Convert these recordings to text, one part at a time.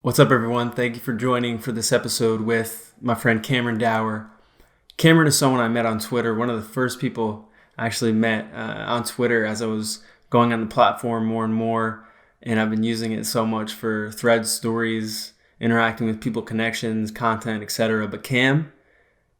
What's up, everyone? Thank you for joining for this episode with my friend Cameron Dower. Cameron is someone I met on Twitter, one of the first people I actually met on Twitter as I was going on the platform more and more, and I've been using it so much for threads, stories, interacting with people, connections, content, etc. But Cam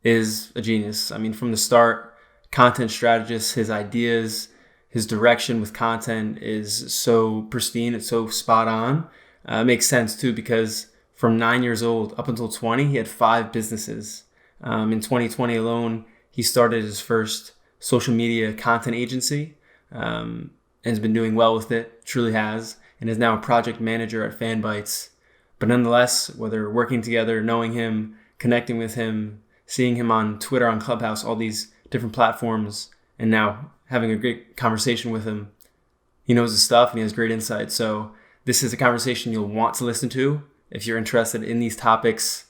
is a genius. I mean, from the start, content strategist, his ideas, his direction with content is so pristine, it's so spot on. It makes sense too because from 9 years old up until 20, he had five businesses. In 2020 alone, he started his first social media content agency and has been doing well with it, truly has, and is now a project manager at FanBytes. But nonetheless, whether working together, knowing him, connecting with him, seeing him on Twitter, on Clubhouse, all these different platforms, and now having a great conversation with him, he knows his stuff and he has great insight. So this is a conversation you'll want to listen to if you're interested in these topics.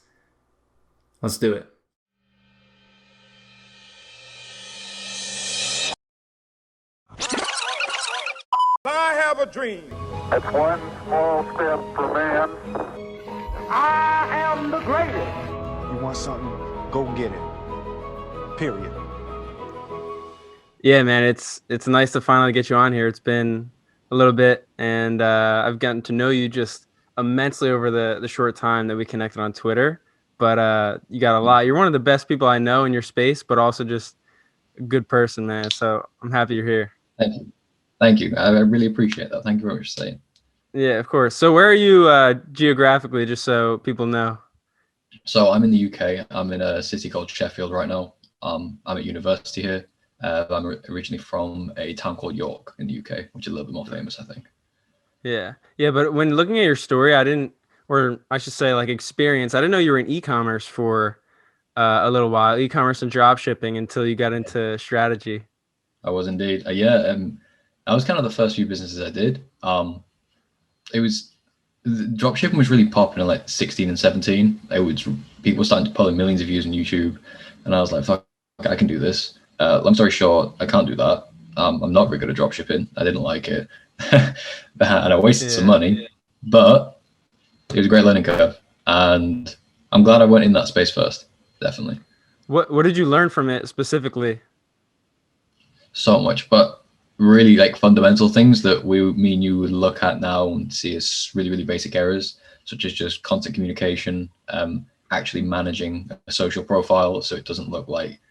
Let's do it. I have a dream. It's one small step for man. I am the greatest. You want something, go get it. Period. Yeah, man, it's nice to finally get you on here. It's been a little bit, and I've gotten to know you just immensely over the short time that we connected on Twitter. But you got a lot. You're one of the best people I know in your space, but also just a good person, man. So I'm happy you're here. Thank you. Thank you. I really appreciate that. Thank you very much for saying. Yeah, of course. So where are you geographically, just so people know? So I'm in the UK. I'm in a city called Sheffield right now. I'm at university here. I'm originally from a town called York in the UK, which is a little bit more famous, I think. Yeah. Yeah, but when looking at your story, or I should say like experience, I didn't know you were in e-commerce for a little while, e-commerce and drop shipping until you got into strategy. I was indeed. That was kind of the first few businesses I did. It was dropshipping was really popular in like 16 and 17. People were starting to pull in millions of views on YouTube, and I was like, "Fuck, I can do this." Long story short, I can't do that. I'm not very good at dropshipping. I didn't like it, and I wasted some money. But it was a great learning curve, and I'm glad I went in that space first. Definitely. What did you learn from it specifically? So much, but really like fundamental things that me and you would look at now and see as really, really basic errors, such as just content communication, actually managing a social profile so it doesn't look like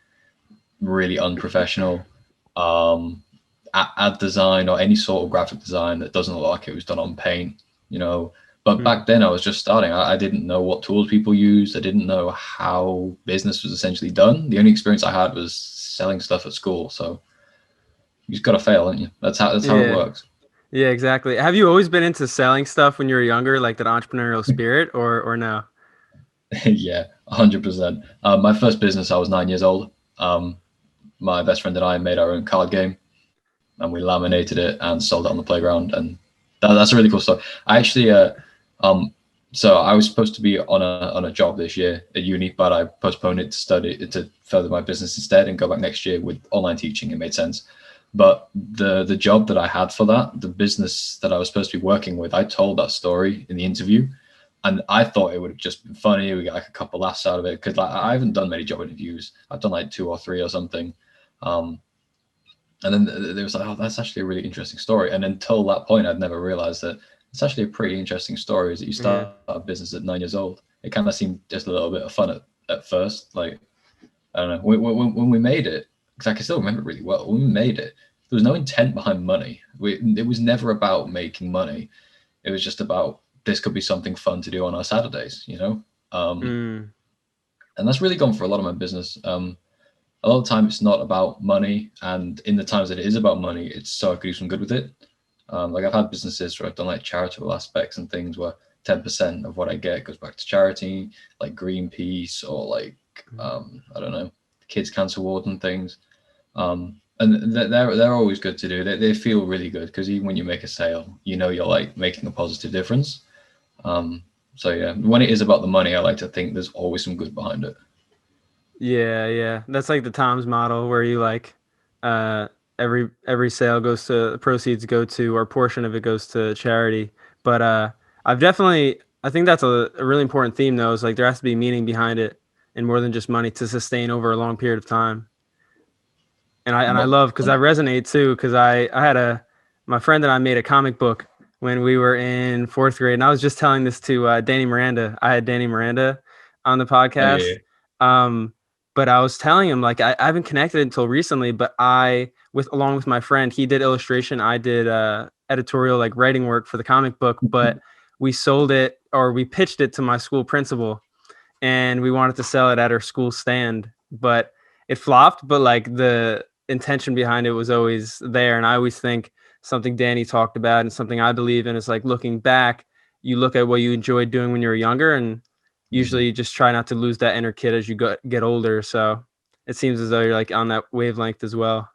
really unprofessional, ad design or any sort of graphic design that doesn't look like it was done on paint, you know. But back then I was just starting. I didn't know what tools people used. I didn't know how business was essentially done. The only experience I had was selling stuff at school. So you just got to fail, haven't you? That's how it works. Yeah, exactly. Have you always been into selling stuff when you were younger, like that entrepreneurial spirit, or no? Yeah, 100%. My first business, I was 9 years old. My best friend and I made our own card game, and we laminated it and sold it on the playground. And that's a really cool story. I actually, so I was supposed to be on a job this year at uni, but I postponed it to further my business instead and go back next year with online teaching. It made sense. But the job that I had for that, the business that I was supposed to be working with, I told that story in the interview, and I thought it would have just been funny. We got like a couple laughs out of it because like, I haven't done many job interviews. I've done like 2 or 3 or something. And then there was like, oh, that's actually a really interesting story. And until that point, I'd never realized that it's actually a pretty interesting story. Is that you start a business at 9 years old? It kind of seemed just a little bit of fun at first. Like, I don't know, when we made it, because I can still remember it really well. When we made it, there was no intent behind money. It was never about making money. It was just about this could be something fun to do on our Saturdays, you know? And that's really gone for a lot of my business. A lot of the time it's not about money. And in the times that it is about money, it's so I could do some good with it. Like I've had businesses where I've done like charitable aspects and things where 10% of what I get goes back to charity, like Greenpeace or like, I don't know, Kids Cancer Ward and things. And they're always good to do. They feel really good because even when you make a sale, you know you're like making a positive difference. So yeah, when it is about the money, I like to think there's always some good behind it. Yeah. That's like the Tom's model where you like every sale proceeds go to, or portion of it goes to charity. But I've definitely I think that's a really important theme, though. Is like there has to be meaning behind it, and more than just money to sustain over a long period of time. And I Mo- love because I resonate too because I had my friend and I made a comic book when we were in fourth grade, and I was just telling this to Danny Miranda. I had Danny Miranda on the Oh, yeah, podcast, um, but I was telling him like I haven't connected until recently, but I with along with my friend, he did illustration, I did editorial like writing work for the comic book, but we sold it or we pitched it to my school principal, and we wanted to sell it at our school stand, but it flopped. But like the intention behind it was always there. And I always think something Danny talked about and something I believe in is like looking back, you look at what you enjoyed doing when you were younger, and yeah. usually you just try not to lose that inner kid as you get older. So it seems as though you're like on that wavelength as well.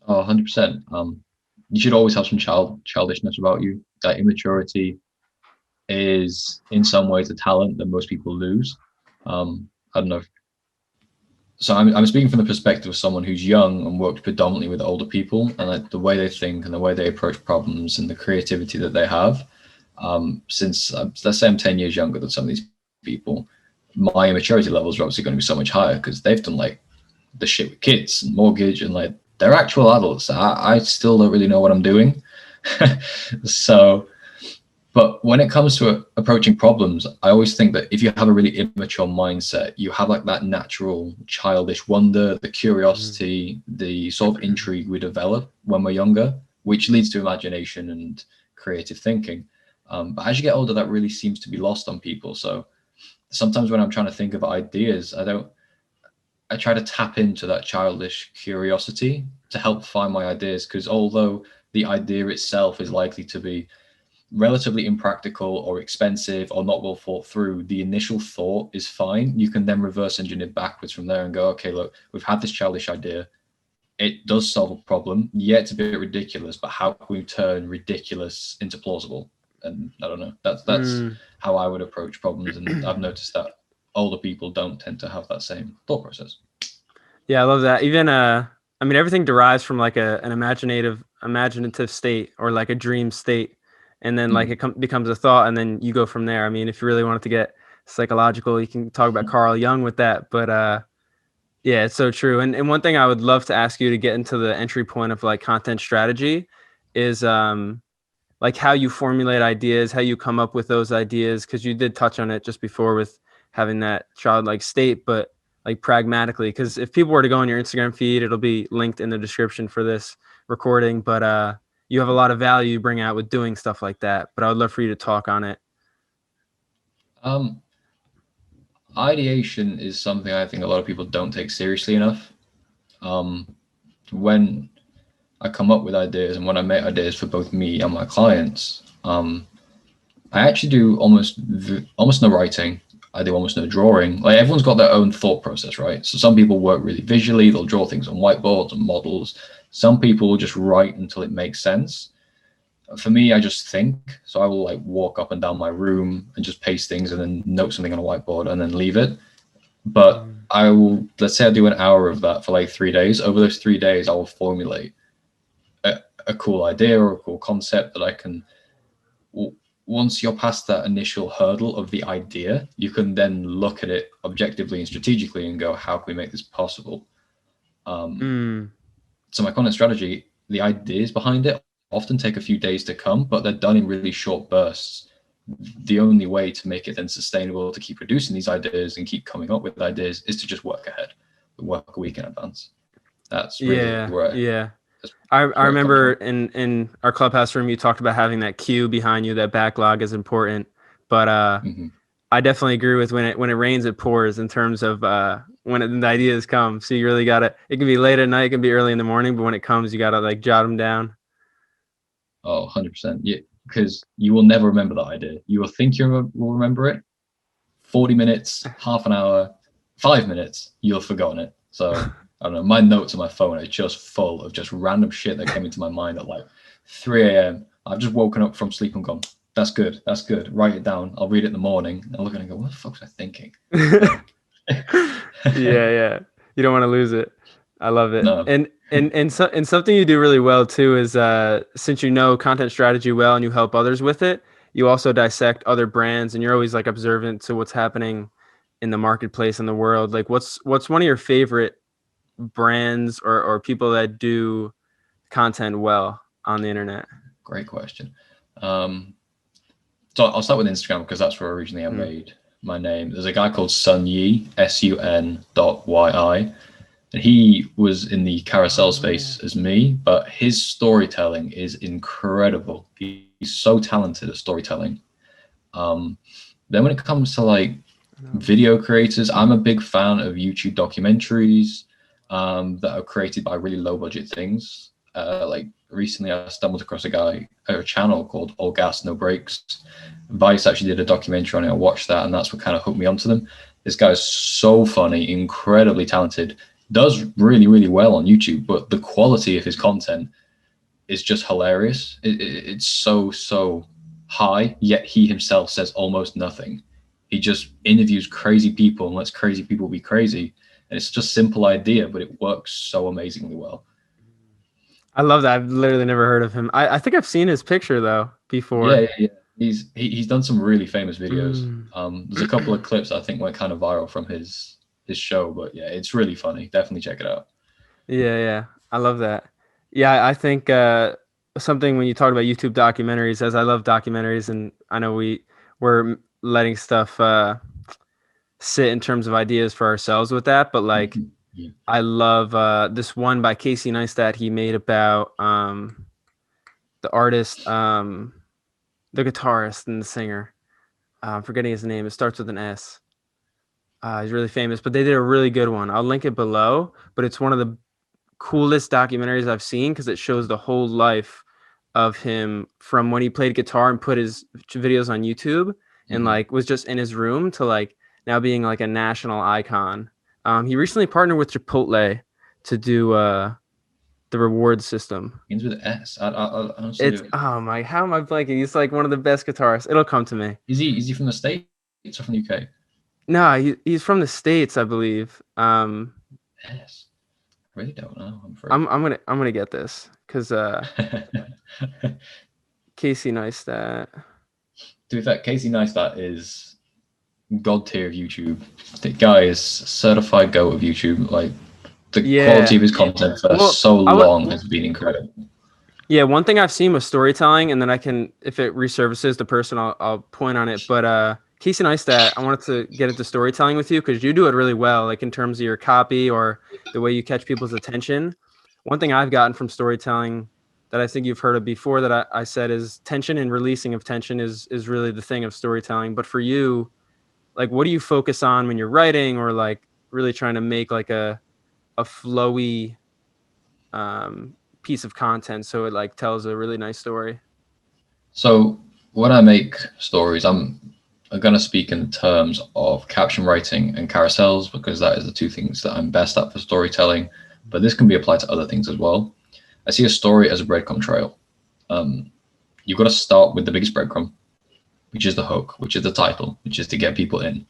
Oh, 100%. You should always have some childishness about you. That immaturity is in some ways a talent that most people lose. I don't know. So I'm speaking from the perspective of someone who's young and worked predominantly with older people, and like the way they think and the way they approach problems and the creativity that they have. Since let's say I'm 10 years younger than some of these people, my immaturity levels are obviously going to be so much higher because they've done like the shit with kids and mortgage and like they're actual adults. I still don't really know what I'm doing. So, but when it comes to approaching problems, I always think that if you have a really immature mindset, you have like that natural childish wonder, the curiosity, the sort of intrigue we develop when we're younger, which leads to imagination and creative thinking. But as you get older, that really seems to be lost on people. So sometimes when I'm trying to think of ideas, I try to tap into that childish curiosity to help find my ideas. Because although the idea itself is likely to be relatively impractical or expensive or not well thought through, the initial thought is fine. You can then reverse engineer backwards from there and go, okay, look, we've had this childish idea. It does solve a problem. Yeah, it's a bit ridiculous, but how can we turn ridiculous into plausible? And I don't know. That's how I would approach problems. And I've noticed that older people don't tend to have that same thought process. Yeah, I love that. Even I mean, everything derives from like an imaginative state or like a dream state, and then like it becomes a thought, and then you go from there. I mean, if you really wanted to get psychological, you can talk about Carl Jung with that. But yeah, it's so true. And one thing I would love to ask you to get into the entry point of like content strategy is like how you formulate ideas, how you come up with those ideas, because you did touch on it just before with having that childlike state, but like pragmatically, because if people were to go on your Instagram feed, it'll be linked in the description for this recording, but you have a lot of value you bring out with doing stuff like that, but I would love for you to talk on it. Ideation is something I think a lot of people don't take seriously enough. When I come up with ideas and when I make ideas for both me and my clients, I actually do almost no writing. I do almost no drawing. Like everyone's got their own thought process, right? So some people work really visually. They'll draw things on whiteboards and models. Some people will just write until it makes sense. For me, I just think. So I will like walk up and down my room and just paste things and then note something on a whiteboard and then leave it. But I will, let's say I do an hour of that for like 3 days. Over those 3 days, I will formulate a cool idea or a cool concept that I can, once you're past that initial hurdle of the idea, you can then look at it objectively and strategically and go, how can we make this possible? So my content strategy, the ideas behind it often take a few days to come, but they're done in really short bursts. The only way to make it then sustainable to keep producing these ideas and keep coming up with ideas is to just work ahead, work a week in advance. That's really where I remember in our clubhouse room, you talked about having that queue behind you, that backlog is important, but I definitely agree with when it rains, it pours in terms of when the ideas come. So you really got to, it can be late at night, it can be early in the morning, but when it comes, you got to like jot them down. Oh, 100%. Yeah, because you will never remember that idea. You will think you will remember it. 40 minutes, half an hour, 5 minutes, you'll have forgotten it. So I don't know. My notes on my phone are just full of just random shit that came into my mind at like 3 a.m. I've just woken up from sleep and gone, that's good. That's good. Write it down. I'll read it in the morning. And look at it and go, what the fuck was I thinking? Yeah. You don't want to lose it. I love it. No. And something you do really well too is since you know content strategy well and you help others with it, you also dissect other brands, and you're always like observant to what's happening in the marketplace in the world. Like what's one of your favorite brands or people that do content well on the internet? Great question. So I'll start with Instagram because that's where originally I made my name. There's a guy called Sun Yi, SUN.YI, and he was in the carousel space as me, but his storytelling is incredible. He's so talented at storytelling. Then when it comes to like video creators, I'm a big fan of YouTube documentaries that are created by really low budget things. Like recently I stumbled across a channel called All Gas No Breaks. Vice actually did a documentary on it. I watched that, and that's what kind of hooked me onto them. This guy's so funny, incredibly talented, does really, really well on YouTube, but the quality of his content is just hilarious. It's so high, yet he himself says almost nothing. He just interviews crazy people and lets crazy people be crazy. And it's just a simple idea, but it works so amazingly well. I love that. I've literally never heard of him. I think I've seen his picture though before. Yeah. He's done some really famous videos. There's a couple of clips I think went kind of viral from his show, but yeah, it's really funny. Definitely check it out. Yeah. I love that. Yeah, I think something when you talk about YouTube documentaries, as I love documentaries, and I know we're letting stuff sit in terms of ideas for ourselves with that, but like Yeah. I love this one by Casey Neistat he made about the artist, the guitarist and the singer. I'm forgetting his name. It starts with an S. He's really famous, but they did a really good one. I'll link it below, but it's one of the coolest documentaries I've seen because it shows the whole life of him from when he played guitar and put his videos on YouTube and like was just in his room to like now being like a national icon. He recently partnered with Chipotle to do the reward system. Begins with S. I don't see It's how am I blanking? He's like one of the best guitarists. It'll come to me. Is he from the States or from the UK? No, he's from the States, I believe. Yes. I really don't know. I'm gonna get this because Casey Neistat. To be fair, Casey Neistat is god tier of YouTube. The guy is certified GOAT of YouTube. Like the quality of his content for so long has been incredible. Yeah, one thing I've seen with storytelling, and then I can, if it resurfaces the person, I'll point on it. But Casey Neistat, I wanted to get into storytelling with you because you do it really well, like in terms of your copy or the way you catch people's attention. One thing I've gotten from storytelling that I think you've heard of before that I said is tension and releasing of tension is really the thing of storytelling. But for you, like, what do you focus on when you're writing or like really trying to make like a flowy piece of content so it like tells a really nice story? So when I make stories, I'm going to speak in terms of caption writing and carousels because that is the two things that I'm best at for storytelling, but this can be applied to other things as well. I see a story as a breadcrumb trail. You've got to start with the biggest breadcrumb, which is the hook, which is the title, which is to get people in,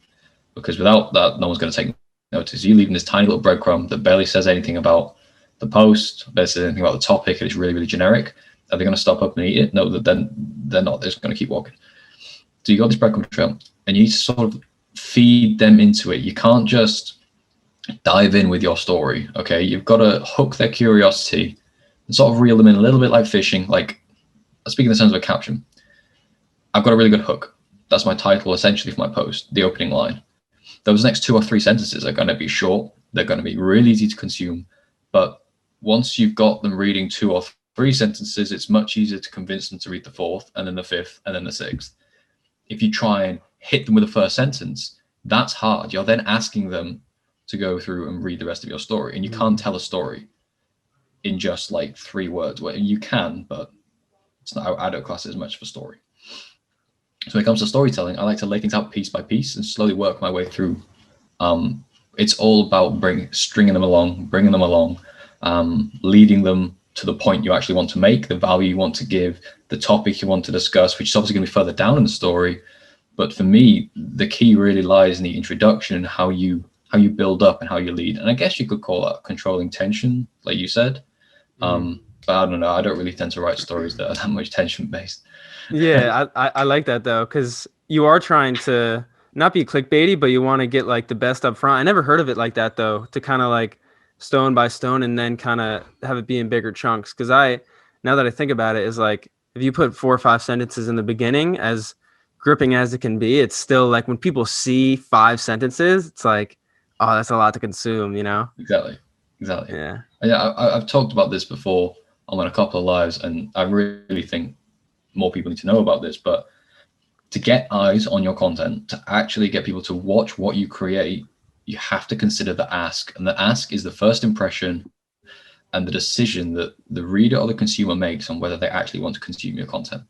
because without that, no one's going to take notice. You leaving this tiny little breadcrumb that barely says anything about the post, barely says anything about the topic, and it's really, really generic. Are they going to stop up and eat it? No, then they're not. They're just going to keep walking. So you got this breadcrumb trail, and you need to sort of feed them into it. You can't just dive in with your story. Okay, you've got to hook their curiosity and sort of reel them in a little bit like fishing. Like, speaking in terms of a caption, I've got a really good hook. That's my title essentially for my post, the opening line. Those next 2 or 3 sentences are going to be short. They're going to be really easy to consume. But once you've got them reading 2 or 3 sentences, it's much easier to convince them to read the 4th and then the 5th and then the 6th. If you try and hit them with the first sentence, that's hard. You're then asking them to go through and read the rest of your story. And you can't tell a story in just like 3 words. Well, you can, but it's not, I don't class it as much of a story. So when it comes to storytelling, I like to lay things out piece by piece and slowly work my way through. It's all about stringing them along, bringing them along, leading them to the point you actually want to make, the value you want to give, the topic you want to discuss, which is obviously going to be further down in the story. But for me, the key really lies in the introduction and how you build up and how you lead. And I guess you could call that controlling tension, like you said. But I don't know. I don't really tend to write stories that are that much tension based. Yeah, I like that though, because you are trying to not be clickbaity, but you want to get like the best up front. I never heard of it like that though, to kind of like stone by stone and then kind of have it be in bigger chunks. Because now that I think about it, is like if you put 4 or 5 sentences in the beginning, as gripping as it can be, it's still like when people see 5 sentences, it's like, oh, that's a lot to consume, you know? Exactly. Yeah. Yeah, I've talked about this before on a couple of lives, and I really think more people need to know about this. But to get eyes on your content, to actually get people to watch what you create, you have to consider the ask. And the ask is the first impression and the decision that the reader or the consumer makes on whether they actually want to consume your content.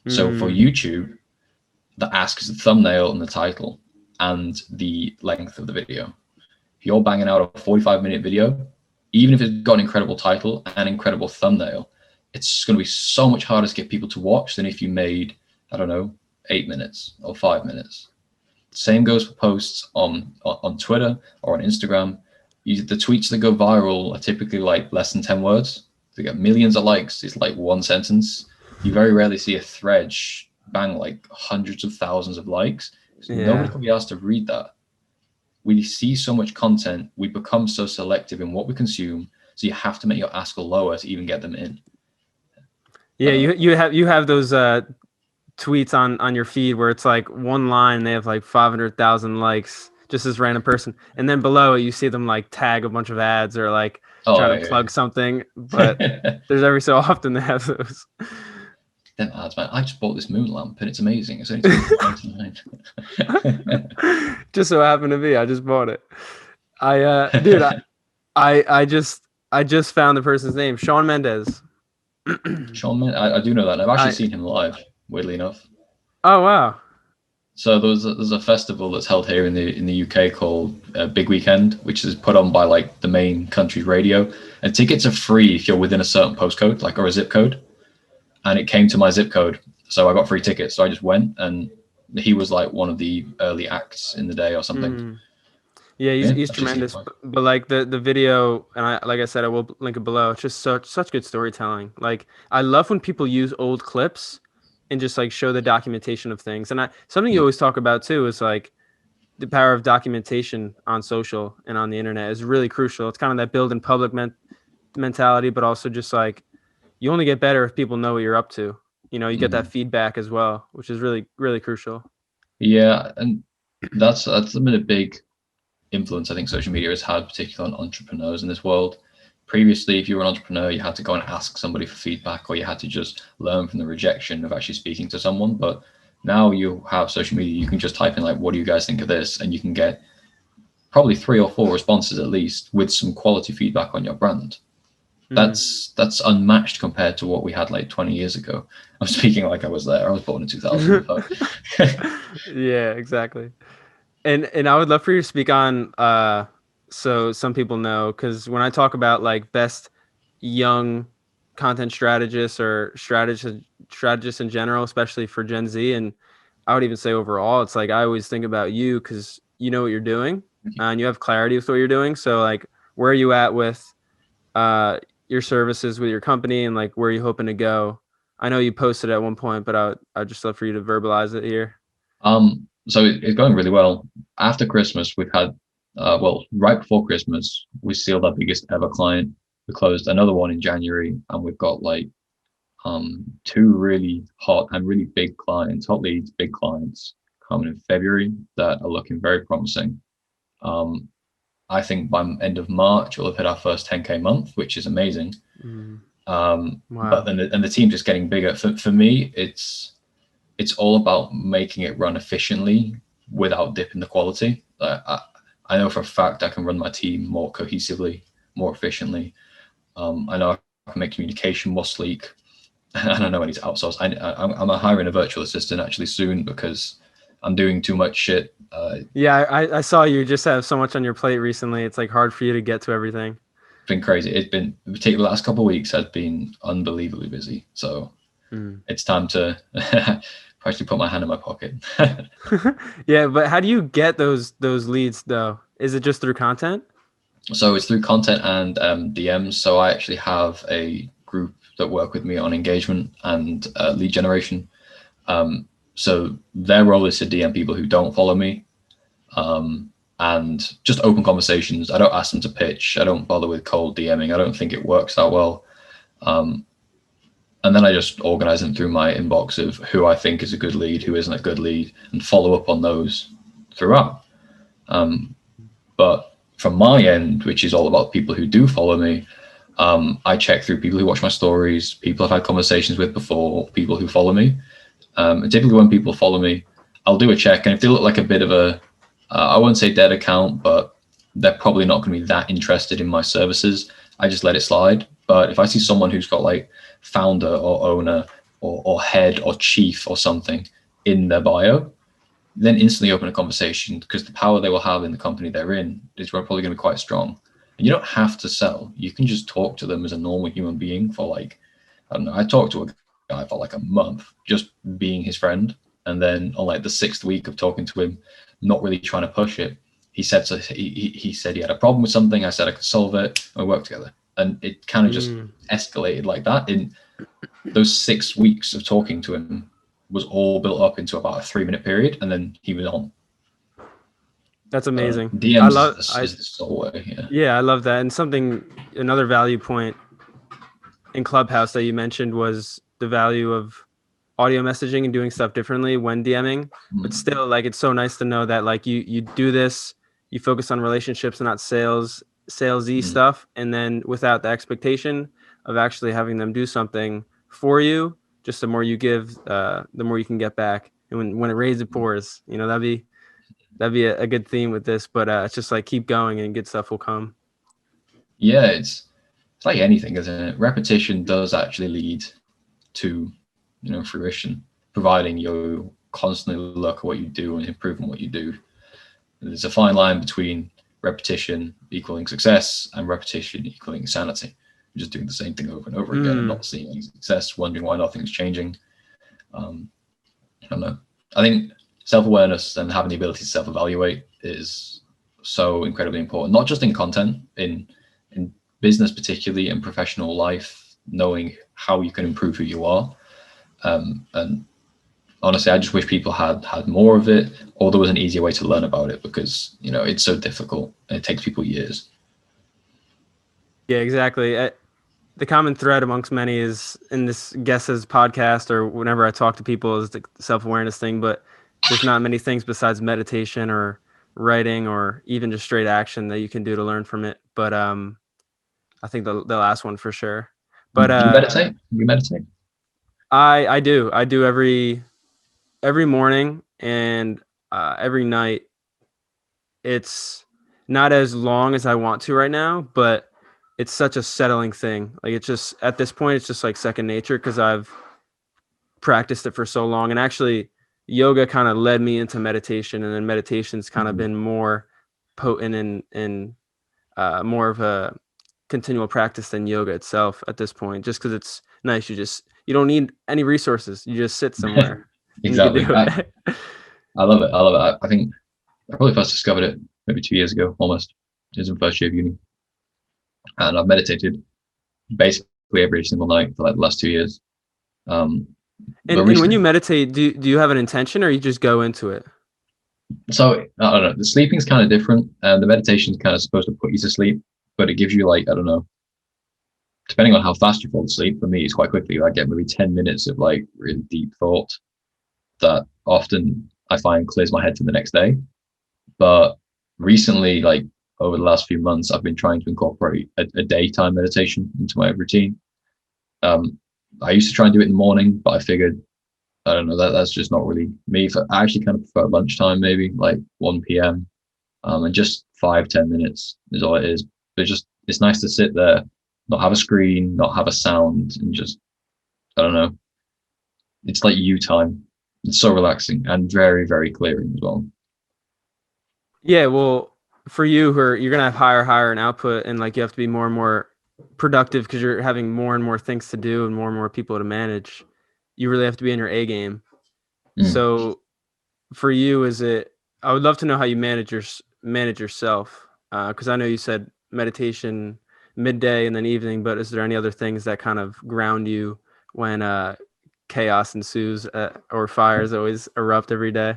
So for YouTube, the ask is the thumbnail and the title and the length of the video. If you're banging out a 45-minute video, even if it's got an incredible title and incredible thumbnail, it's going to be so much harder to get people to watch than if you made, I don't know, 8 minutes or 5 minutes. Same goes for posts on Twitter or on Instagram. The tweets that go viral are typically like less than 10 words. They get millions of likes. It's like one sentence. You very rarely see a thread bang like hundreds of thousands of likes. Nobody can be asked to read that. We see so much content. We become so selective in what we consume. So you have to make your ask lower to even get them in. Yeah, you have those tweets on your feed where it's like one line, they have like 500,000 likes, just this random person, and then below it you see them like tag a bunch of ads or like trying to plug something. But there's every so often they have those. Them ads, man. I just bought this moon lamp and it's amazing. It's only $2.99. Just so happened to be. I just bought it. I just found the person's name, Shawn Mendes. Shawn Mendes, I do know that. I've actually seen him live, weirdly enough. Oh wow! So there's a festival that's held here in the UK called Big Weekend, which is put on by like the main country radio, and tickets are free if you're within a certain postcode, like, or a zip code. And it came to my zip code, so I got free tickets. So I just went, and he was like one of the early acts in the day or something. Yeah, he's tremendous. But like the video, and like I said, I will link it below. It's just such good storytelling. Like I love when people use old clips and just like show the documentation of things. And something you always talk about too is like the power of documentation on social and on the internet is really crucial. It's kind of that build in public mentality, but also just like you only get better if people know what you're up to. You know, you get that feedback as well, which is really, really crucial. Yeah, and that's been a big influence I think social media has had, particularly on entrepreneurs in this world. Previously, if you were an entrepreneur, you had to go and ask somebody for feedback, or you had to just learn from the rejection of actually speaking to someone. But now you have social media, you can just type in like, what do you guys think of this? And you can get probably 3 or 4 responses at least with some quality feedback on your brand. That's unmatched compared to what we had like 20 years ago. I'm speaking like I was there. I was born in 2000. Yeah, exactly. And I would love for you to speak on, so some people know, because when I talk about like best young content strategists or strategists in general, especially for Gen Z, and I would even say overall, it's like I always think about you because you know what you're doing and you have clarity with what you're doing. So like, where are you at with your services with your company, and like where are you hoping to go? I know you posted at one point, but I'd just love for you to verbalize it here. So it's going really well. After Christmas, we've had, right before Christmas, we sealed our biggest ever client. We closed another one in January, and we've got like 2 really hot and really big clients, hot leads, big clients coming in February that are looking very promising. I think by end of March, we'll have hit our first 10K month, which is amazing. Wow. But then the team's just getting bigger. For me, it's all about making it run efficiently without dipping the quality. I know for a fact I can run my team more cohesively, more efficiently. I know I can make communication more sleek. And I know I need to outsource. I'm hiring a virtual assistant actually soon because I'm doing too much shit. Yeah, I saw you just have so much on your plate recently. It's like hard for you to get to everything. It's been crazy. It's been, particularly the last couple of weeks, has been unbelievably busy. So it's time to actually put my hand in my pocket. Yeah, but how do you get those leads though? Is it just through content? So it's through content and DMs. So I actually have a group that work with me on engagement and lead generation. So their role is to DM people who don't follow me, and just open conversations. I don't ask them to pitch. I don't bother with cold DMing. I don't think it works that well. And then I just organize them through my inbox of who I think is a good lead, who isn't a good lead, and follow up on those throughout. But from my end, which is all about people who do follow me, I check through people who watch my stories, people I've had conversations with before, people who follow me. And typically when people follow me, I'll do a check. And if they look like a bit of a, I won't say dead account, but they're probably not going to be that interested in my services, I just let it slide. But if I see someone who's got like founder or owner or head or chief or something in their bio, then instantly open a conversation, because the power they will have in the company they're in is probably going to be quite strong. And you don't have to sell. You can just talk to them as a normal human being for like, I don't know, I talked to a guy for like a month just being his friend. And then on like the 6th week of talking to him, not really trying to push it, he said he said he had a problem with something. I said I could solve it, and we worked together. And it kind of just escalated like that. In those 6 weeks of talking to him was all built up into about a 3-minute period, and then he was on. That's amazing. DMs is the sole way. Yeah, I love that. And another value point in Clubhouse that you mentioned was the value of audio messaging and doing stuff differently when DMing. But still, like, it's so nice to know that like you do this, you focus on relationships and not salesy stuff, and then without the expectation of actually having them do something for you. Just the more you give, the more you can get back. And when it rains, it pours. You know, that'd be a good theme with this. But it's just like keep going, and good stuff will come. Yeah, it's like anything, isn't it? Repetition does actually lead to, fruition, providing you constantly look at what you do and improve on what you do. There's a fine line between repetition equaling success and repetition equaling sanity. You're just doing the same thing over and over again and not seeing any success, wondering why nothing's changing. I don't know. I think self-awareness and having the ability to self-evaluate is so incredibly important, not just in content, in business particularly, in professional life, knowing how you can improve who you are. And honestly, I just wish people had more of it, or there was an easier way to learn about it, because it's so difficult and it takes people years. Yeah, exactly. The common thread amongst many is in this Guesses podcast, or whenever I talk to people, is the self-awareness thing, but there's not many things besides meditation or writing or even just straight action that you can do to learn from it. But I think the last one for sure. But you meditate. I do every morning and every night. It's not as long as I want to right now, but it's such a settling thing. Like, it's just, at this point, it's just like second nature, because I've practiced it for so long. And actually, yoga kind of led me into meditation, and then meditation's kind of been more potent and more of a continual practice than yoga itself at this point, just because it's nice. You don't need any resources. You just sit somewhere. Exactly. I love it. I think I probably first discovered it maybe 2 years ago, almost. It was in first year of uni. And I've meditated basically every single night for like the last 2 years. And when you meditate, do you have an intention, or you just go into it? So I don't know. The sleeping's kind of different, and the meditation's kind of supposed to put you to sleep, but it gives you like, I don't know, depending on how fast you fall asleep. For me, it's quite quickly. I get maybe 10 minutes of like really deep thought that often I find clears my head for the next day. But recently, like over the last few months, I've been trying to incorporate a daytime meditation into my routine. I used to try and do it in the morning, but I figured, I don't know, that's just not really me. I actually kind of prefer lunchtime, maybe like 1 p.m. And just 5-10 minutes is all it is. But it's nice to sit there, not have a screen, not have a sound, and just, I don't know. It's like you time. It's so relaxing and very, very clearing as well. Yeah, well, for you, you're gonna have higher in output, and like you have to be more and more productive because you're having more and more things to do and more people to manage. You really have to be in your A game. So for you, I would love to know how you manage yourself, because I know you said meditation midday and then evening, but is there any other things that kind of ground you when chaos ensues or fires always erupt every day?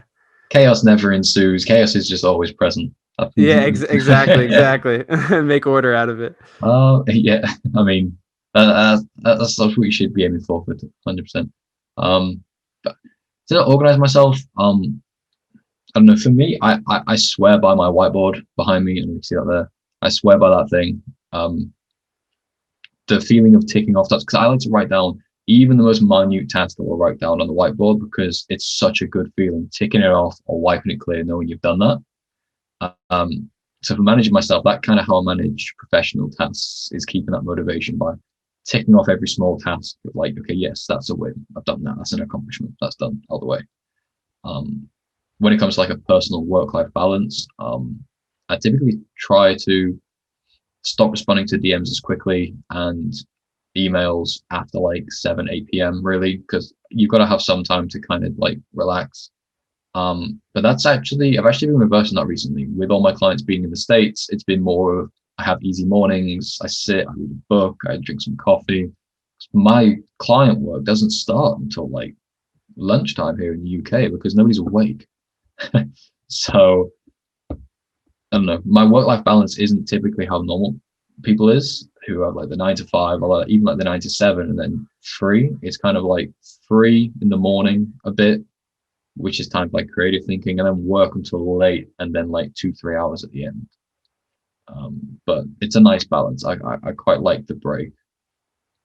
Chaos never ensues. Chaos is just always present. Yeah, exactly. Make order out of it. Yeah. I mean, that's what you should be aiming for 100%. But to organize myself, I don't know. For me, I swear by my whiteboard behind me, and you can see that there. I swear by that thing. The feeling of ticking off tasks, because I like to write down even the most minute task that we'll write down on the whiteboard, because it's such a good feeling ticking it off or wiping it clear, knowing you've done that. So for managing myself, that kind of how I manage professional tasks is keeping that motivation by ticking off every small task. Like, okay, yes, that's a win. I've done that. That's an accomplishment. That's done all the way. When it comes to like a personal work-life balance, I typically try to stop responding to DMs as quickly and emails after like 7-8 p.m. really, because you've got to have some time to kind of like relax. But I've actually been reversing that recently. With all my clients being in the States, it's been more of I have easy mornings, I sit, I read a book, I drink some coffee. My client work doesn't start until like lunchtime here in the UK because nobody's awake. So I don't know. My work-life balance isn't typically how normal people is, who have like the 9 to 5 or even like the 9 to 7 and then 3. It's kind of like 3 in the morning a bit, which is time for like creative thinking, and then work until late, and then like 2-3 hours at the end. But it's a nice balance. I quite like the break.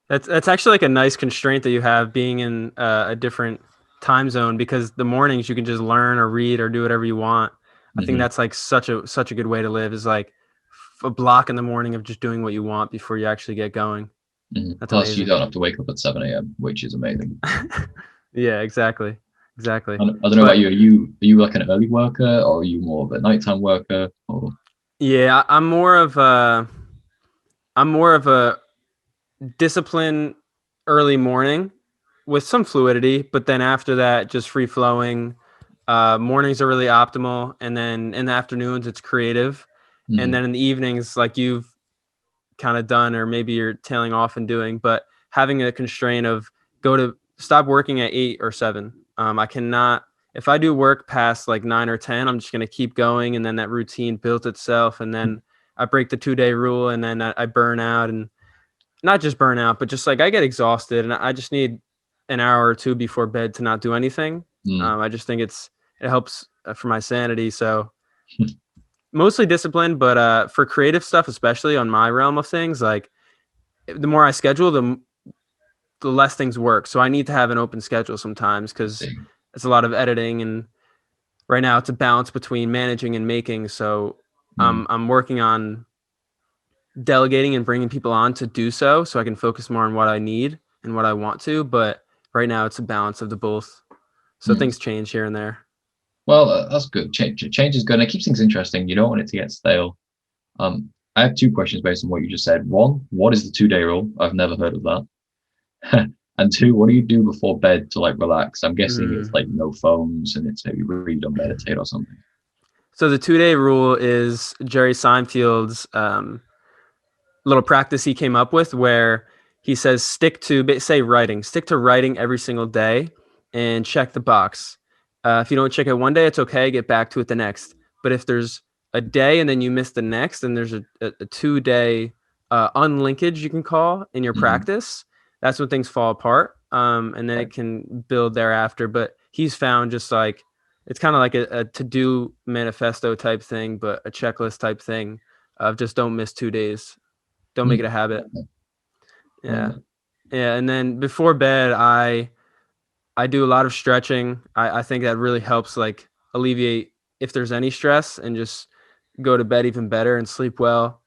That's actually like a nice constraint that you have being in a different time zone, because the mornings you can just learn or read or do whatever you want. I think that's like such a good way to live, is like a block in the morning of just doing what you want before you actually get going. That's Plus amazing. you don't have to wake up at 7 a.m., which is amazing. Yeah, exactly. I don't know about you. Are you like an early worker, or are you more of a nighttime worker? Or Yeah, I'm more of a discipline early morning with some fluidity, but then after that, just free flowing. Mornings are really optimal, and then in the afternoons it's creative, and then in the evenings, like you've kind of done, or maybe you're tailing off and doing, but having a constraint of stop working at 8 or 7. I cannot, if I do work past like 9 or 10, I'm just going to keep going. And then that routine builds itself. And then I break the 2-day rule, and then I burn out, and not just burn out, but just like I get exhausted, and I just need an hour or two before bed to not do anything. I just think it helps for my sanity. So mostly discipline, but for creative stuff, especially on my realm of things, like the more I schedule, the less things work. So I need to have an open schedule sometimes, because it's a lot of editing, and right now it's a balance between managing and making. So I'm working on delegating and bringing people on to do so I can focus more on what I need and what I want to. But right now it's a balance of the both. So things change here and there. Well, that's good. Change is good, and it keeps things interesting. You don't want it to get stale. I have 2 questions based on what you just said. 1, what is the 2-day rule? I've never heard of that. And 2, what do you do before bed to like relax? I'm guessing it's like no phones, and it's maybe read or meditate or something. So the 2-day rule is Jerry Seinfeld's little practice he came up with, where he says stick to writing every single day and check the box. If you don't check it one day, it's okay. Get back to it the next. But if there's a day and then you miss the next, and there's a 2-day unlinkage you can call in your practice, that's when things fall apart. And then it can build thereafter. But he's found just like, it's kind of like a to-do manifesto type thing, but a checklist type thing of just don't miss 2 days. Don't make it a habit. Yeah. Yeah. And then before bed, I do a lot of stretching. I think that really helps like alleviate if there's any stress, and just go to bed even better and sleep well.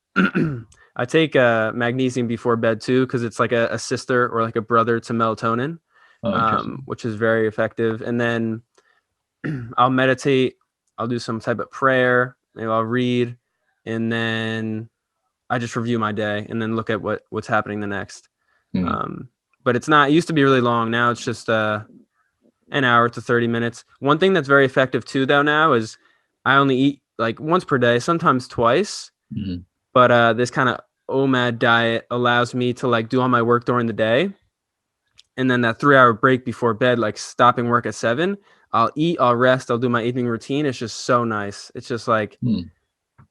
I take magnesium before bed too, because it's like a sister or like a brother to melatonin, which is very effective. And then I'll meditate. I'll do some type of prayer. Maybe I'll read, and then I just review my day and then look at what's happening the next. But it used to be really long. Now it's just an hour to 30 minutes. One thing that's very effective too, though, now is I only eat like once per day, sometimes twice. But this kind of OMAD diet allows me to like do all my work during the day, and then that 3-hour break before bed, like stopping work at 7, I'll eat, I'll rest, I'll do my evening routine. It's just so nice. It's just like, because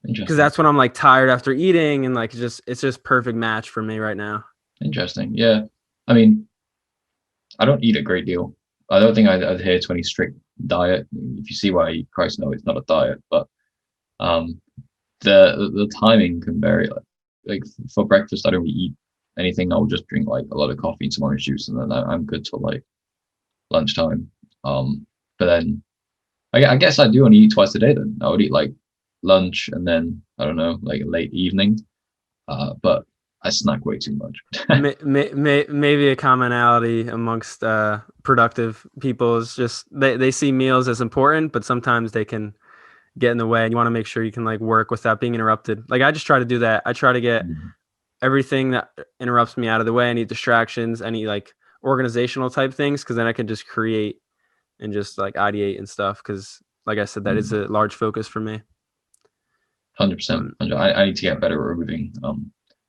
Interesting. that's when I'm like tired after eating, and like it's just perfect match for me right now. Interesting. Yeah. I mean, I don't eat a great deal. I don't think I adhere to any strict diet. If you see why I eat, Christ, no, it's not a diet. But um, the timing can vary. Like for breakfast, I don't really eat anything. I'll just drink like a lot of coffee and some orange juice, and then I'm good till like lunchtime. But then I guess I do only eat twice a day. Then I would eat like lunch and then I don't know, like a late evening. But I snack way too much. Maybe a commonality amongst productive people is just they see meals as important, but sometimes they can get in the way, and you want to make sure you can like work without being interrupted. Like I just try to do that. I try to get everything that interrupts me out of the way, any distractions, any like organizational type things, because then I can just create and just like ideate and stuff, because like I said, that is a large focus for me. 100%. I need to get better at removing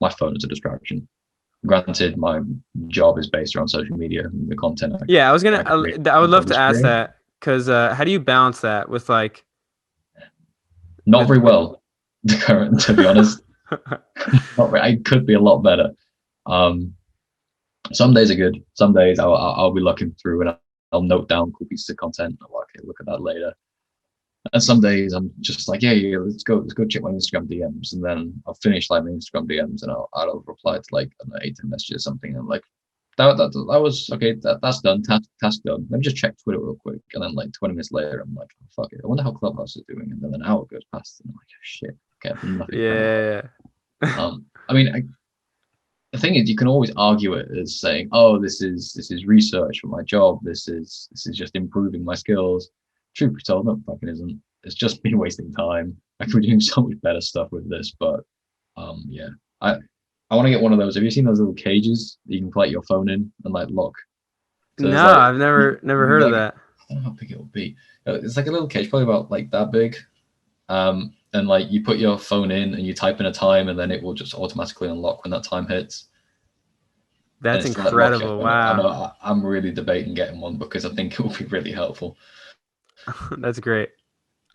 my phone as a distraction. Granted, my job is based around social media and the content. I would love to ask that, because how do you balance that with like? Not very well, to be honest. I could be a lot better. Some days are good. Some days I'll be looking through and I'll note down cool pieces of content. I'll like, okay, look at that later. And some days I'm just like, yeah, let's go check my Instagram DMs, and then I'll finish like my Instagram DMs and I'll reply to like an 8 messages or something. And I'm like, that was okay. That's done. Task done. Let me just check Twitter real quick, and then like 20 minutes later, I'm like, oh, fuck it. I wonder how Clubhouse is doing. And then an hour goes past, and I'm like, oh, shit. Okay, nothing. Yeah. I mean, the thing is, you can always argue it as saying, oh, this is research for my job. This is just improving my skills. Truth be told, no, fucking isn't. It's just been wasting time. I could be doing so much better stuff with this, but yeah. I want to get one of those. Have you seen those little cages that you can plug your phone in and like lock? So no, like, I've never heard of that. I don't know how big it will be. It's like a little cage, probably about like that big. And like you put your phone in and you type in a time, and then it will just automatically unlock when that time hits. That's incredible! Wow. I'm really debating getting one because I think it will be really helpful. That's great.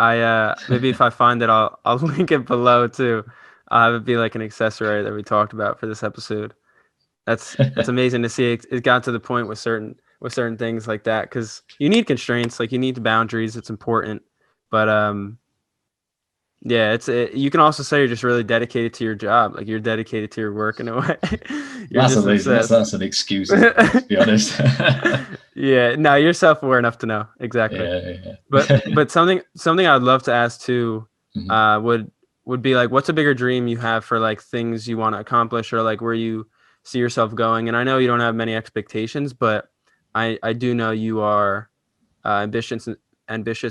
I maybe if I find it, I'll link it below too. I'll have it be like an accessory that we talked about for this episode. That's amazing to see. It got to the point with certain things like that, because you need constraints, like you need boundaries. It's important, but yeah, you can also say you're just really dedicated to your job. Like you're dedicated to your work in a way. That's an excuse, to be honest. Yeah, no, you're self-aware enough to know exactly. Yeah. But something I'd love to ask too, would be like, what's a bigger dream you have for like things you want to accomplish, or like where you see yourself going? And I know you don't have many expectations, but I do know you are ambitious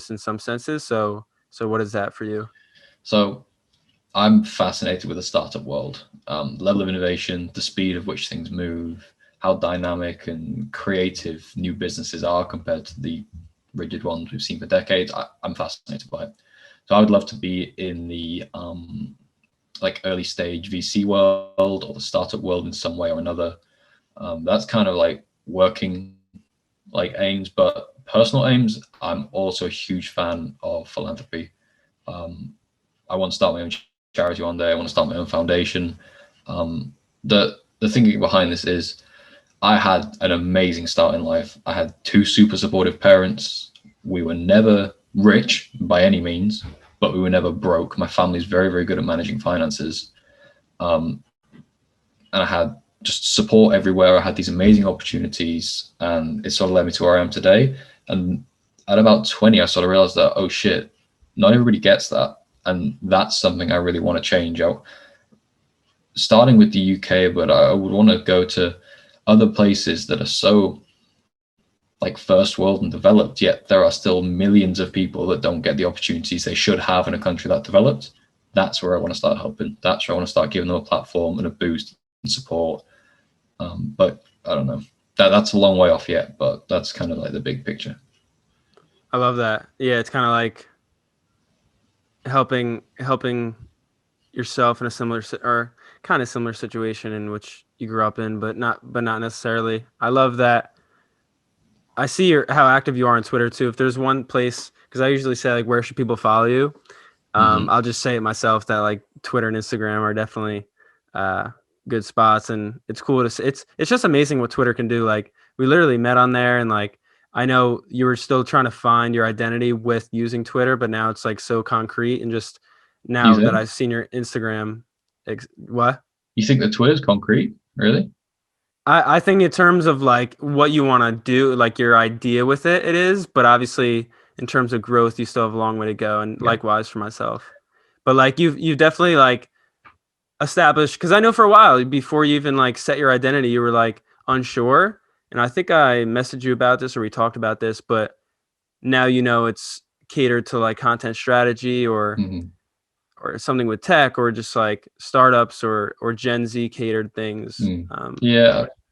in some senses. So what is that for you? So I'm fascinated with the startup world, level of innovation, the speed of which things move, how dynamic and creative new businesses are compared to the rigid ones we've seen for decades. I'm fascinated by it. So I would love to be in the like early stage VC world or the startup world in some way or another. That's kind of like working like aims, but personal aims, I'm also a huge fan of philanthropy. I want to start my own charity one day. I want to start my own foundation. The thinking behind this is I had an amazing start in life. I had 2 super supportive parents. We were never rich by any means, but we were never broke. My family's very, very good at managing finances. And I had just support everywhere. I had these amazing opportunities, and it sort of led me to where I am today. And at about 20, I sort of realized that, oh shit, not everybody gets that. And that's something I really want to change out. Starting with the UK, but I would want to go to other places that are so like first world and developed, yet there are still millions of people that don't get the opportunities they should have in a country that developed. That's where I want to start helping. That's where I want to start giving them a platform and a boost and support. But I don't know. That's a long way off yet, but that's kind of like the big picture. I love that. Yeah, it's kind of like helping yourself in a similar or kind of similar situation in which you grew up in, but not necessarily. I love that. I see how active you are on Twitter too. If there's one place, because I usually say like, where should people follow you? I'll just say it myself that like Twitter and Instagram are definitely good spots, and it's cool to see. It's just amazing what Twitter can do. Like we literally met on there, and like I know you were still trying to find your identity with using Twitter, but now it's like so concrete, and just now that I've seen your Instagram, what? You think that Twitter's concrete? Really? I think in terms of like what you want to do, like your idea with it, it is, but obviously in terms of growth, you still have a long way to go. And likewise for myself, but like you've definitely like established, because I know for a while before you even like set your identity, you were like unsure. And I think I messaged you about this or we talked about this, but now you know it's catered to like content strategy or something with tech or just like startups or Gen Z catered things.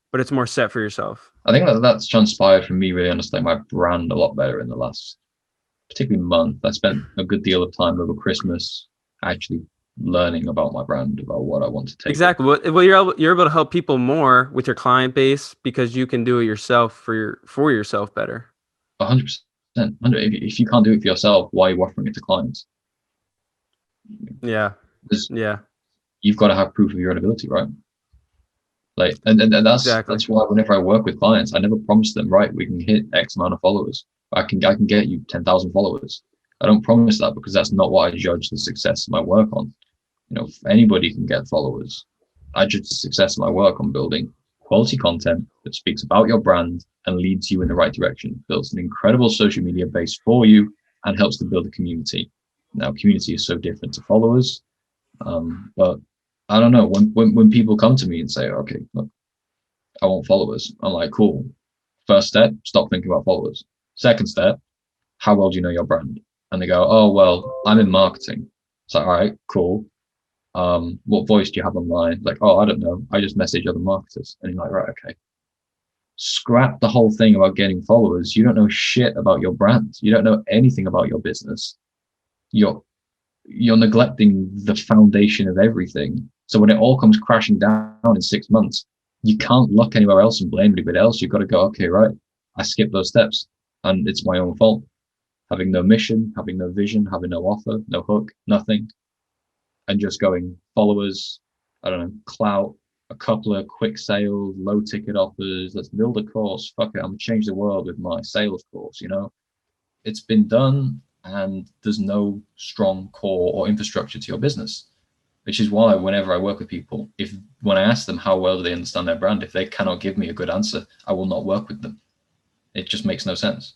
But it's more set for yourself. I think that's transpired from me really understanding my brand a lot better in the last particularly month. I spent a good deal of time over Christmas actually learning about my brand, about what I want to take. Exactly. Well, you're able to help people more with your client base because you can do it yourself for yourself better. 100%. If you can't do it for yourself, why are you offering it to clients? Yeah. You've got to have proof of your own ability, right? Like, and that's exactly. That's why whenever I work with clients, I never promise them, right, we can hit X amount of followers. I can get you 10,000 followers. I don't promise that because that's not what I judge the success of my work on. You know, if anybody can get followers, I judge the success of my work on building quality content that speaks about your brand and leads you in the right direction, builds an incredible social media base for you, and helps to build a community. Now, community is so different to followers, but I don't know, when people come to me and say, okay, look, I want followers, I'm like, cool. First step, stop thinking about followers. Second step, how well do you know your brand? And they go, oh, well, I'm in marketing. It's like, all right, cool. What voice do you have online? Like, oh, I don't know. I just message other marketers. And you're like, right, okay. Scrap the whole thing about getting followers. You don't know shit about your brand. You don't know anything about your business. You're neglecting the foundation of everything. So when it all comes crashing down in 6 months, you can't look anywhere else and blame anybody else. You've got to go, okay, right, I skipped those steps and it's my own fault. Having no mission, having no vision, having no offer, no hook, nothing. And just going followers, I don't know, clout, a couple of quick sales, low ticket offers, let's build a course, fuck it, I'm gonna change the world with my sales course, you know? It's been done and there's no strong core or infrastructure to your business. Which is why whenever I work with people, when I ask them how well do they understand their brand, if they cannot give me a good answer, I will not work with them. It just makes no sense.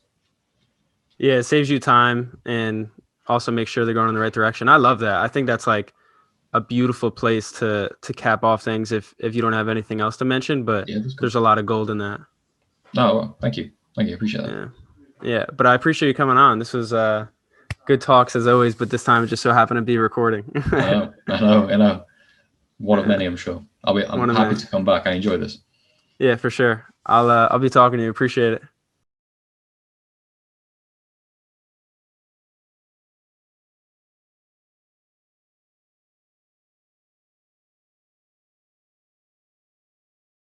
Yeah, it saves you time and also makes sure they're going in the right direction. I love that. I think that's like a beautiful place to cap off things if you don't have anything else to mention, but there's a lot of gold in that. Oh, well, thank you. I appreciate that. Yeah, but I appreciate you coming on. This was good talks as always, but this time it just so happened to be recording. I know. One of many, I'm sure. I'm happy to come back. I enjoy this. Yeah, for sure. I'll be talking to you. Appreciate it.